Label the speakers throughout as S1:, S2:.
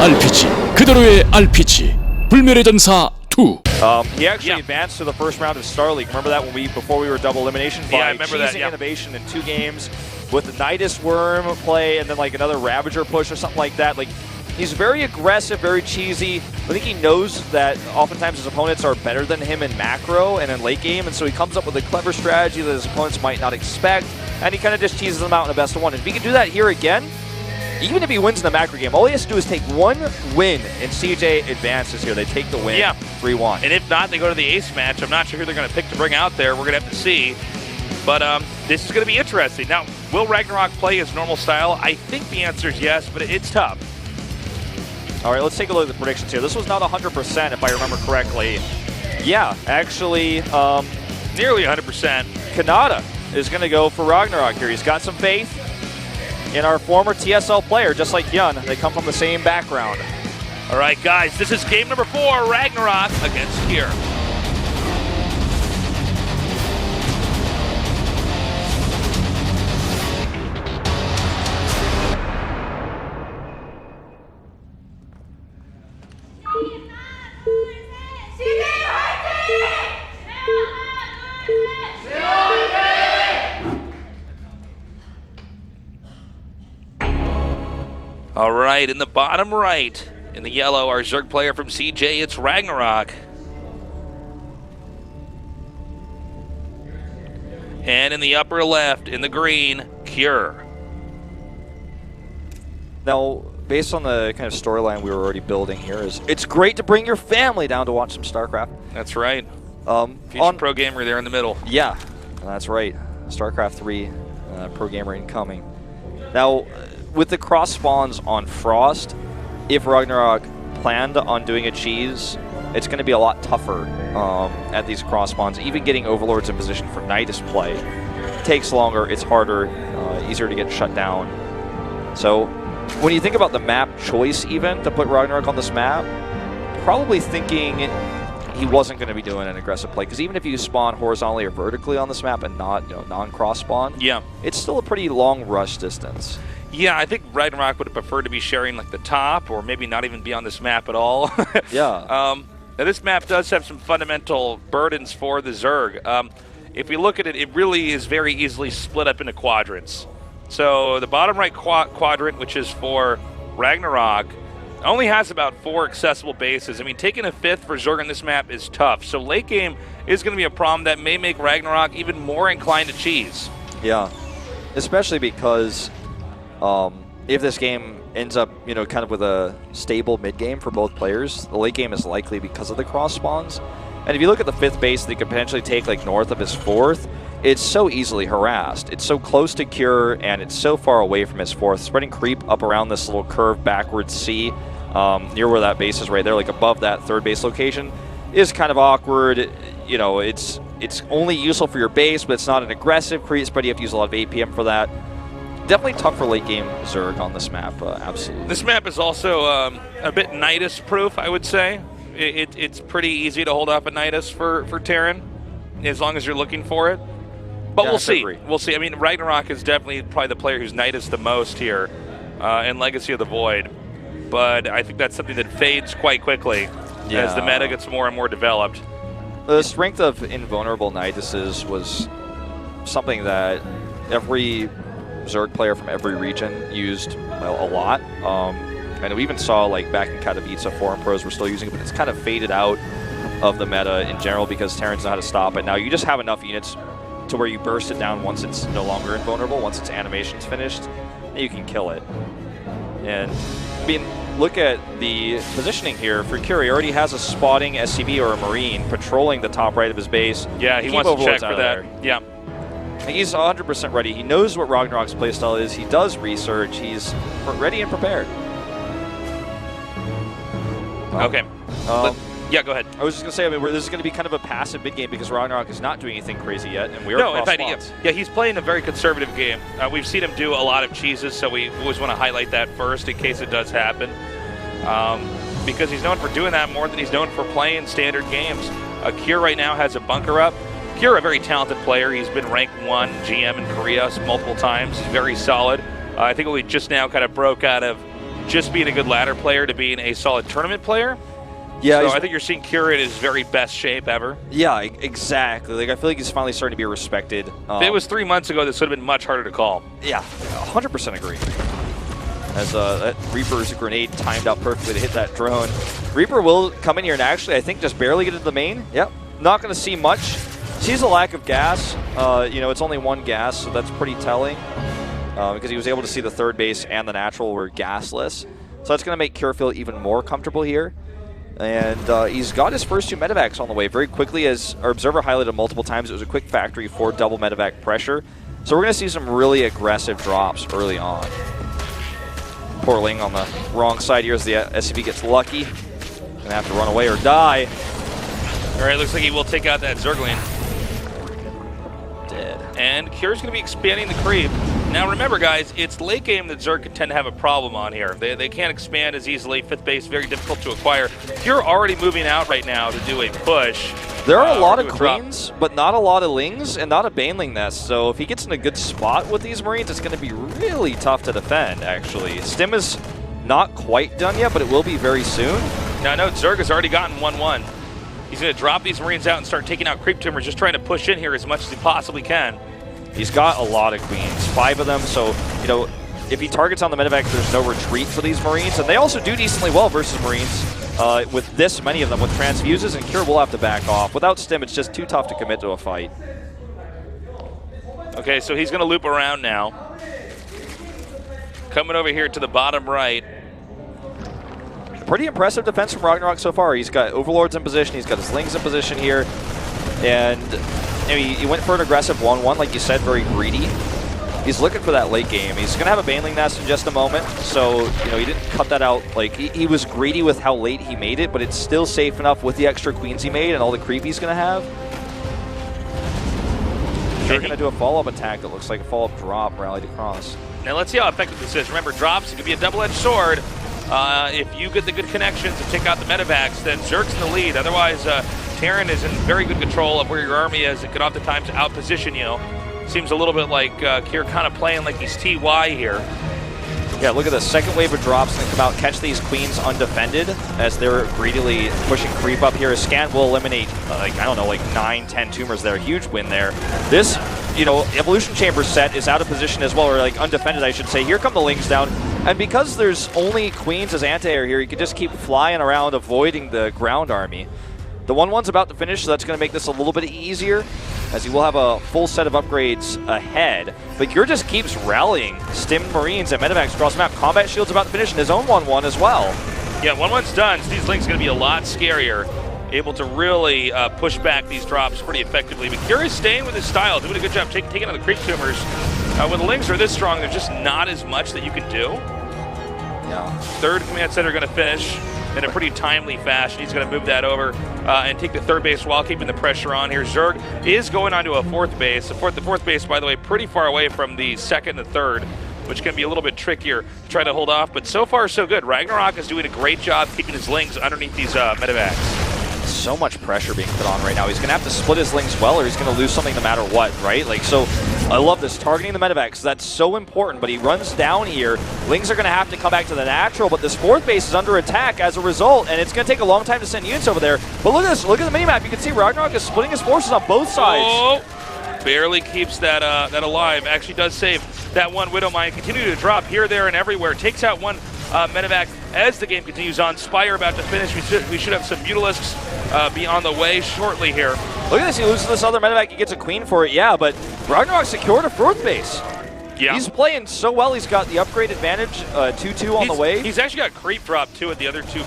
S1: RPG 그대로의 RPG 불멸의 전사 2.
S2: He actually advanced to the first round of Star League. Remember that before we were double elimination by cheesing innovation in 2 games with the Nidus Worm play and then like another Ravager push or something like that. Like he's very aggressive, very cheesy. I think he knows that oftentimes his opponents are better than him in macro and in late game, and so he comes up with a clever strategy that his opponents might not expect, and he kind of just cheeses them out in a best of 1. And if he can do that here again, even if he wins in the macro game, all he has to do is take 1 win, and CJ advances here. They take the win, 3-1.
S3: And if not, they go to the ace match. I'm not sure who they're going to pick to bring out there. We're going to have to see. But this is going to be interesting. Now, will RagnaroK play his normal style? I think the answer is yes, but it's tough.
S2: All right, let's take a look at the predictions here. This was not 100%, if I remember correctly. Yeah, actually,
S3: nearly 100%.
S2: Kanata is going to go for RagnaroK here. He's got some faith in our former TSL player, just like Yun. They come from the same background.
S3: All right, guys, this is game number 4, RagnaroK against Kier. All right, in the bottom right, in the yellow, our Zerg player from CJ, it's RagnaroK. And in the upper left, in the green, Kier.
S2: Now, based on the kind of storyline we were already building here, it's great to bring your family down to watch some StarCraft.
S3: That's right. Future pro gamer there in the middle.
S2: Yeah, that's right. StarCraft 3 pro gamer incoming. Now, with the cross spawns on Frost, if RagnaroK planned on doing a cheese, it's going to be a lot tougher at these cross spawns. Even getting Overlords in position for Nidus play takes longer, it's harder, easier to get shut down. So when you think about the map choice even to put RagnaroK on this map, probably thinking he wasn't going to be doing an aggressive play, because even if you spawn horizontally or vertically on this map and not, non-cross spawn, it's still a pretty long rush distance.
S3: Yeah, I think RagnaroK would have preferred to be sharing like the top, or maybe not even be on this map at all.
S2: Yeah.
S3: Now this map does have some fundamental burdens for the Zerg. If we look at it, it really is very easily split up into quadrants. So the bottom right quadrant, which is for RagnaroK, only has about 4 accessible bases. I mean, taking a 5th for Zerg on this map is tough. So late game is going to be a problem that may make RagnaroK even more inclined to cheese.
S2: Yeah, especially because if this game ends up, kind of with a stable mid-game for both players, the late game is likely because of the cross spawns. And if you look at the 5th base that he could potentially take like north of his 4th, it's so easily harassed. It's so close to Cure, and it's so far away from his 4th. Spreading creep up around this little curve backwards C, near where that base is right there, like above that 3rd base location, is kind of awkward. It's only useful for your base, but it's not an aggressive creep spread. You have to use a lot of APM for that. Definitely tough for late game Zerg on this map, absolutely.
S3: This map is also a bit Nidus proof, I would say. It's pretty easy to hold off a Nidus for Terran, as long as you're looking for it. But we'll see. We'll see. I mean, RagnaroK is definitely probably the player who's Nidus the most here in Legacy of the Void. But I think that's something that fades quite quickly as the meta gets more and more developed.
S2: The strength of invulnerable Niduses was something that every Zerg player from every region used a lot. And we even saw, like, back in Katowice, foreign pros were still using it, but it's kind of faded out of the meta in general because Terrans know how to stop it. Now you just have enough units to where you burst it down once it's no longer invulnerable, once its animation's finished, and you can kill it. And, I mean, look at the positioning here for Curie. He already has a spotting SCV or a Marine patrolling the top right of his base.
S3: Yeah, he wants to check for that. Yeah.
S2: He's 100% ready. He knows what RagnaroK's playstyle is. He does research. He's ready and prepared.
S3: Okay. Yeah, go ahead.
S2: I was just going to say, I mean, this is going to be kind of a passive mid game because RagnaroK is not doing anything crazy yet, and we are
S3: in fact, he's playing a very conservative game. We've seen him do a lot of cheeses, so we always want to highlight that first in case it does happen. Because he's known for doing that more than he's known for playing standard games. Kier right now has a bunker up. Kier, a very talented player. He's been ranked 1 GM in Korea multiple times. He's very solid. I think we just now kind of broke out of just being a good ladder player to being a solid tournament player.
S2: Yeah,
S3: so I think you're seeing Kira in his very best shape ever.
S2: Yeah, exactly. Like I feel like he's finally starting to be respected.
S3: If it was 3 months ago, this would have been much harder to call.
S2: Yeah, 100% agree. As that Reaper's grenade timed out perfectly to hit that drone. Reaper will come in here and actually, I think, just barely get into the main. Yep, not going to see much. Sees a lack of gas. You know, it's only 1 gas, so that's pretty telling. Because he was able to see the third base and the natural were gasless. So that's going to make Kira feel even more comfortable here. And he's got his first 2 medevacs on the way very quickly, as our observer highlighted multiple times. It was a quick factory for double medevac pressure. So we're going to see some really aggressive drops early on. Poor Ling on the wrong side here as the SCV gets lucky. Going to have to run away or die.
S3: All right, looks like he will take out that Zergling.
S2: Dead.
S3: And Kira's going to be expanding the creep. Now remember, guys, it's late game that Zerg can tend to have a problem on here. They can't expand as easily. 5th base, very difficult to acquire. Kira already moving out right now to do a push.
S2: There are a lot of queens, but not a lot of lings, and not a baneling nest. So if he gets in a good spot with these Marines, it's going to be really tough to defend, actually. Stim is not quite done yet, but it will be very soon.
S3: Now, no, Zerg has already gotten 1-1. He's going to drop these Marines out and start taking out creep tumors, just trying to push in here as much as he possibly can.
S2: He's got a lot of queens, 5 of them, so, you know, if he targets on the medevac, there's no retreat for these Marines, and they also do decently well versus Marines with this many of them, with transfuses, and Kira will have to back off. Without Stim, it's just too tough to commit to a fight.
S3: Okay, so he's going to loop around now. Coming over here to the bottom right.
S2: Pretty impressive defense from RagnaroK so far. He's got Overlords in position, he's got his Lings in position here, and you know, he went for an aggressive 1-1, like you said, very greedy. He's looking for that late game. He's going to have a Baneling Nest in just a moment, so you know he didn't cut that out. Like he was greedy with how late he made it, but it's still safe enough with the extra queens he made and all the creep he's going to have. They're going to do a follow-up attack that looks like a follow-up drop rallied across.
S3: Now let's see how effective this is. Remember, drops, it could be a double-edged sword. If you get the good connections and take out the medevacs, then Zerg's in the lead. Otherwise, Terran is in very good control of where your army is. It could oftentimes outposition you. Seems a little bit like Kier kind of playing like he's TY here.
S2: Yeah, look at the second wave of drops that come out, catch these queens undefended as they're greedily pushing creep up here. A scan will eliminate, like, I don't know, like 9-10 tumors there. Huge win there. This, you know, Evolution Chamber set is out of position as well, or like undefended, I should say. Here come the Lings down. And because there's only queens as anti-air here, you can just keep flying around avoiding the ground army. The 1-1's about to finish, so that's going to make this a little bit easier, as you will have a full set of upgrades ahead. But Kure just keeps rallying Stim Marines and medevacs across the map. Combat Shield's about to finish, and his own 1-1 as well.
S3: Yeah, 1-1's done, so these Lings are going to be a lot scarier. Able to really push back these drops pretty effectively. But Kure is staying with his style, doing a good job taking out the creep tumors. When the Lings are this strong, there's just not as much that you can do.
S2: Yeah.
S3: Third command center going to finish in a pretty timely fashion. He's going to move that over and take the third base while keeping the pressure on here. Zerg is going on to a fourth base. The fourth base, by the way, pretty far away from the second and third, which can be a little bit trickier to try to hold off. But so far, so good. RagnaroK is doing a great job keeping his Lings underneath these medevacs.
S2: So much pressure being put on right now. He's going to have to split his Lings well, or he's going to lose something no matter what, right? Like, so I love this, targeting the medevacs. That's so important, but he runs down here. Lings are going to have to come back to the natural, but this fourth base is under attack as a result, and it's going to take a long time to send units over there. But look at this, look at the minimap. You can see RagnaroK is splitting his forces on both sides.
S3: Oh, barely keeps that that alive. Actually does save that one Widow Mine. Continue to drop here, there, and everywhere. Takes out one medevac as the game continues on. Spire about to finish. We should have some Mutalisks be on the way shortly here.
S2: Look at this, he loses this other medevac, he gets a queen for it, yeah, but RagnaroK secured a fourth base.
S3: Yeah.
S2: He's playing so well, he's got the upgrade advantage, 2-2 on the way.
S3: He's actually got creep drop too at the other two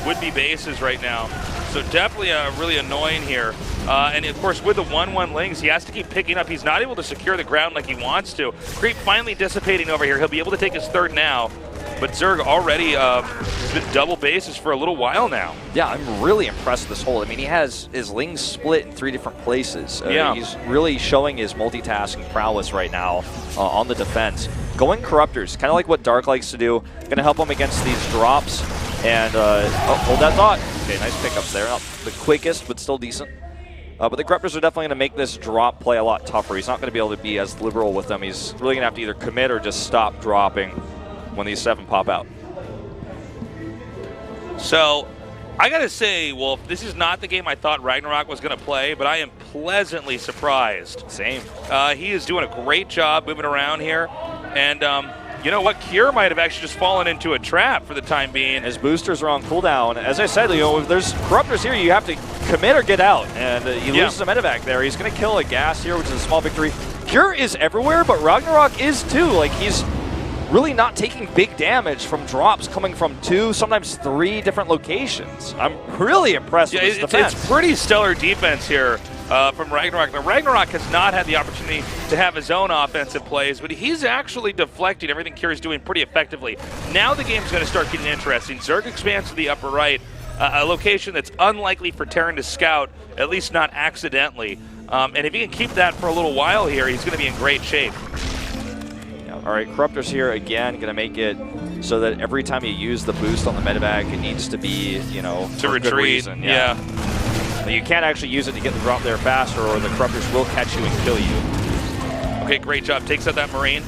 S3: would-be bases right now. So definitely really annoying here. And of course with the 1-1 Lings, he has to keep picking up. He's not able to secure the ground like he wants to. Creep finally dissipating over here. He'll be able to take his third now. But Zerg already has been double bases for a little while now.
S2: Yeah, I'm really impressed with this hold. I mean, he has his Lings split in 3 different places.
S3: Yeah.
S2: He's really showing his multitasking prowess right now on the defense. Going Corruptors, kind of like what Dark likes to do. Going to help him against these drops. And, oh, hold that thought. Okay, nice pickups there. Not the quickest, but still decent. But the Corruptors are definitely going to make this drop play a lot tougher. He's not going to be able to be as liberal with them. He's really going to have to either commit or just stop dropping when these 7 pop out.
S3: So, I gotta say, Wolf, this is not the game I thought RagnaroK was gonna play, but I am pleasantly surprised.
S2: Same.
S3: He is doing a great job moving around here, and you know what? Cure might have actually just fallen into a trap for the time being.
S2: His boosters are on cooldown. As I said, if there's Corruptors here, you have to commit or get out, and he loses a medevac there. He's gonna kill a gas here, which is a small victory. Cure is everywhere, but RagnaroK is too. Like, he's really not taking big damage from drops coming from 2, sometimes 3 different locations. I'm really impressed with his defense.
S3: It's pretty stellar defense here from RagnaroK. Now, RagnaroK has not had the opportunity to have his own offensive plays, but he's actually deflecting everything Cure is doing pretty effectively. Now the game's going to start getting interesting. Zerg expands to the upper right, a location that's unlikely for Terran to scout, at least not accidentally. And if he can keep that for a little while here, he's going to be in great shape.
S2: All right, Corruptors here again, going to make it so that every time you use the boost on the medevac, it needs to be,
S3: to retreat.
S2: Good reason. Yeah. You can't actually use it to get the drop there faster, or the Corruptors will catch you and kill you.
S3: Okay, great job. Takes out that Marine.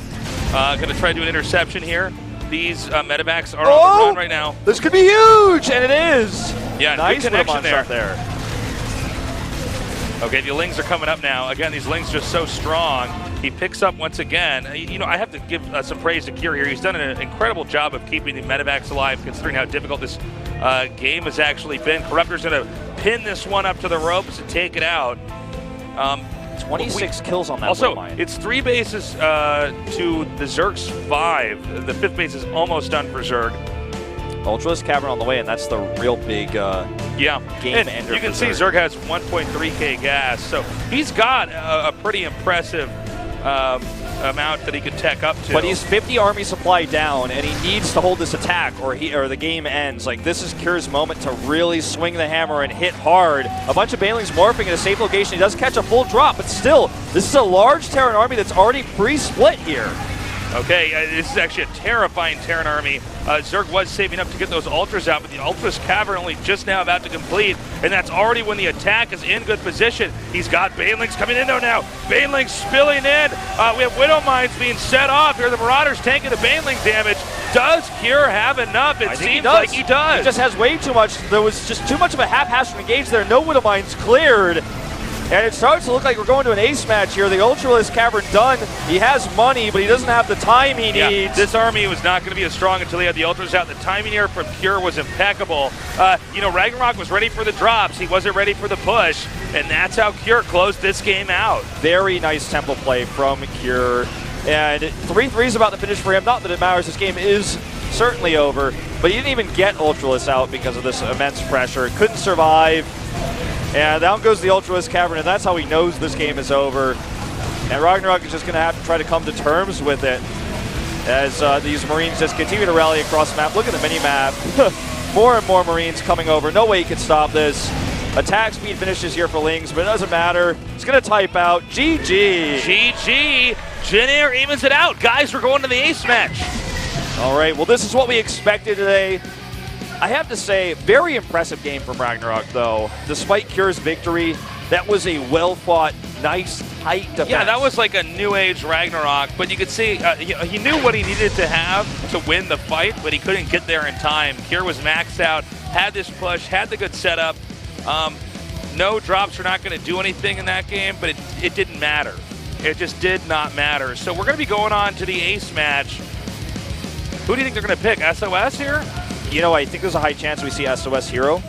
S3: Going to try to do an interception here. These medevacs are on the run right now.
S2: This could be huge, and it is.
S3: Yeah,
S2: nice
S3: good connection
S2: there.
S3: Okay, the Lings are coming up now. Again, these Lings just so strong. He picks up once again. I have to give some praise to Cure here. He's done an incredible job of keeping the medevacs alive, considering how difficult this game has actually been. Corruptor's going to pin this one up to the ropes and take it out.
S2: 26 kills on that.
S3: Also, it's 3 bases to the Zerg's 5. The 5th base is almost done for Zerg.
S2: Ultralisk Cavern on the way, and that's the real big game ender.
S3: You can see Zerg has 1.3k gas, so he's got a pretty impressive amount that he could tech up to.
S2: But he's 50 army supply down, and he needs to hold this attack, or the game ends. Like, this is Cure's moment to really swing the hammer and hit hard. A bunch of Banelings morphing in a safe location. He does catch a full drop, but still, this is a large Terran army that's already pre-split here.
S3: Okay, this is actually a terrifying Terran army. Zerg was saving up to get those Ultras out, but the Ultras Cavern only just now about to complete, and that's already when the attack is in good position. He's got Banelings coming in though now. Banelings spilling in. We have Widow Mines being set off here. The Marauders taking the Baneling damage. Does Cure have enough? It seems like he does.
S2: He just has way too much. There was just too much of a haphazard engage there. No Widow Mines cleared. And it starts to look like we're going to an ace match here. The Ultralisk Cavern done. He has money, but he doesn't have the time he needs.
S3: This army was not going to be as strong until he had the Ultras out. The timing here from Cure was impeccable. RagnaroK was ready for the drops. He wasn't ready for the push, and that's how Cure closed this game out.
S2: Very nice tempo play from Cure. And 3-3 is about to finish for him. Not that it matters. This game is certainly over, but he didn't even get Ultralisk out because of this immense pressure. Couldn't survive. And down goes the Ultralisk Cavern, and that's how he knows this game is over. And RagnaroK is just going to have to try to come to terms with it as these Marines just continue to rally across the map. Look at the mini-map. More and more Marines coming over. No way he can stop this. Attack speed finishes here for Lings, but it doesn't matter. He's going to type out GG.
S3: GG. Jin Air evens it out. Guys, we're going to the ace match.
S2: All right, well, this is what we expected today. I have to say, very impressive game from RagnaroK, though. Despite Cure's victory, that was a well-fought, nice, tight defense.
S3: Yeah, that was like a new age RagnaroK, but you could see he knew what he needed to have to win the fight, but he couldn't get there in time. Cure was maxed out, had this push, had the good setup. No drops were not going to do anything in that game, but it didn't matter. It just did not matter. So we're going to be going on to the ace match. Who do you think they're going to pick? SOS here?
S2: I think there's a high chance we see SOS Hero.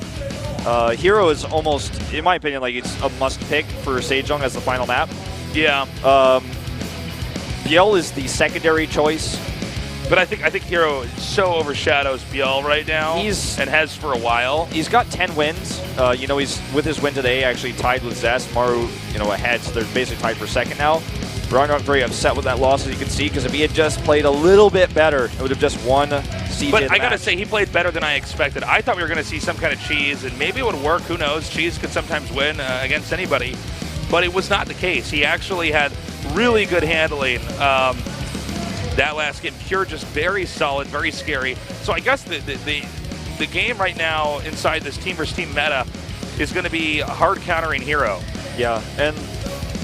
S2: Hero is almost, in my opinion, like it's a must-pick for Sejong as the final map.
S3: Yeah.
S2: Biel is the secondary choice.
S3: But I think Hero so overshadows Biel right now, and has for a while.
S2: He's got 10 wins. He's with his win today actually tied with Zest. Maru, ahead, so they're basically tied for second now. RagnaroK very upset with that loss, as you can see, because if he had just played a little bit better, it would have just won CJ.
S3: But I gotta say, he played better than I expected. I thought we were gonna see some kind of cheese, and maybe it would work. Who knows? Cheese could sometimes win against anybody, but it was not the case. He actually had really good handling. That last game, Cure just very solid, very scary. So I guess the game right now inside this team versus team meta is going to be hard countering Hero.
S2: Yeah, and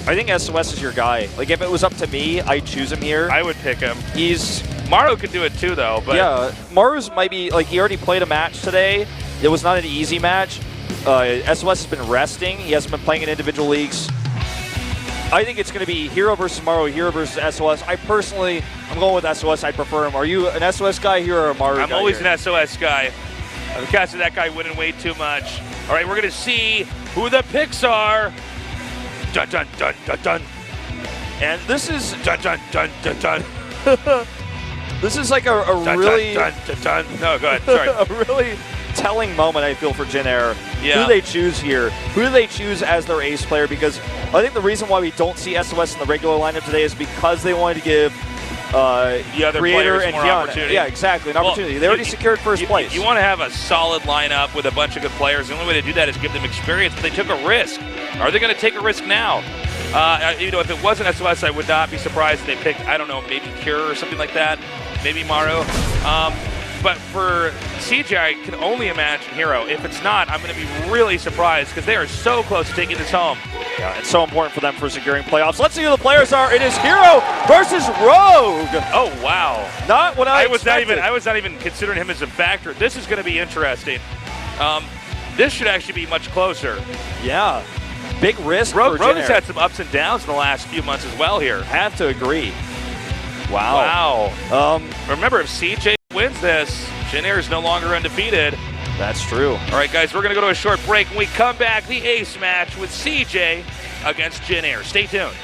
S2: I think SOS is your guy. Like, if it was up to me, I'd choose him here.
S3: I would pick him.
S2: He's
S3: Maru can do it too, though. But
S2: yeah, Maru's might be, like, he already played a match today. It was not an easy match. SOS has been resting. He hasn't been playing in individual leagues. I think it's going to be Hero versus Maru, Hero versus SOS. I'm going with SOS. I prefer him. Are you an SOS guy here or a Maru guy?
S3: I'm always an SOS guy. I'm catching that guy winning way too much. All right, we're going to see who the picks are. Dun, dun, dun, dun, dun.
S2: And this is
S3: Dun, dun, dun, dun, dun.
S2: this is like a
S3: Dun,
S2: really
S3: dun, dun, dun, dun. No, go ahead. Sorry.
S2: a really telling moment, I feel, for Jin Air.
S3: Yeah.
S2: Who do they choose here? Who do they choose as their ace player? Because I think the reason why we don't see SOS in the regular lineup today is because they wanted to give
S3: the other
S2: Creator
S3: players
S2: and
S3: more
S2: Kiana.
S3: opportunity.
S2: Yeah, exactly, an opportunity. They already secured first place.
S3: You want to have a solid lineup with a bunch of good players. The only way to do that is give them experience, but they took a risk. Are they going to take a risk now? If it wasn't SOS, I would not be surprised if they picked, I don't know, maybe Cure or something like that, maybe Maru. But for CJ, I can only imagine Hero. If it's not, I'm going to be really surprised because they are so close to taking this home.
S2: Yeah, it's so important for them for securing playoffs. Let's see who the players are. It is Hero versus Rogue.
S3: Oh wow!
S2: Not what I expected.
S3: I was not even considering him as a factor. This is going to be interesting. This should actually be much closer.
S2: Yeah, big risk.
S3: Rogue
S2: for Jin
S3: has
S2: Air.
S3: had some ups and downs in the last few months as well here.
S2: Have to agree. Wow.
S3: Remember, if CJ wins this, Jin Air is no longer undefeated.
S2: That's true.
S3: All right, guys, we're going to go to a short break. When we come back, the ace match with CJ against Jin Air. Stay tuned.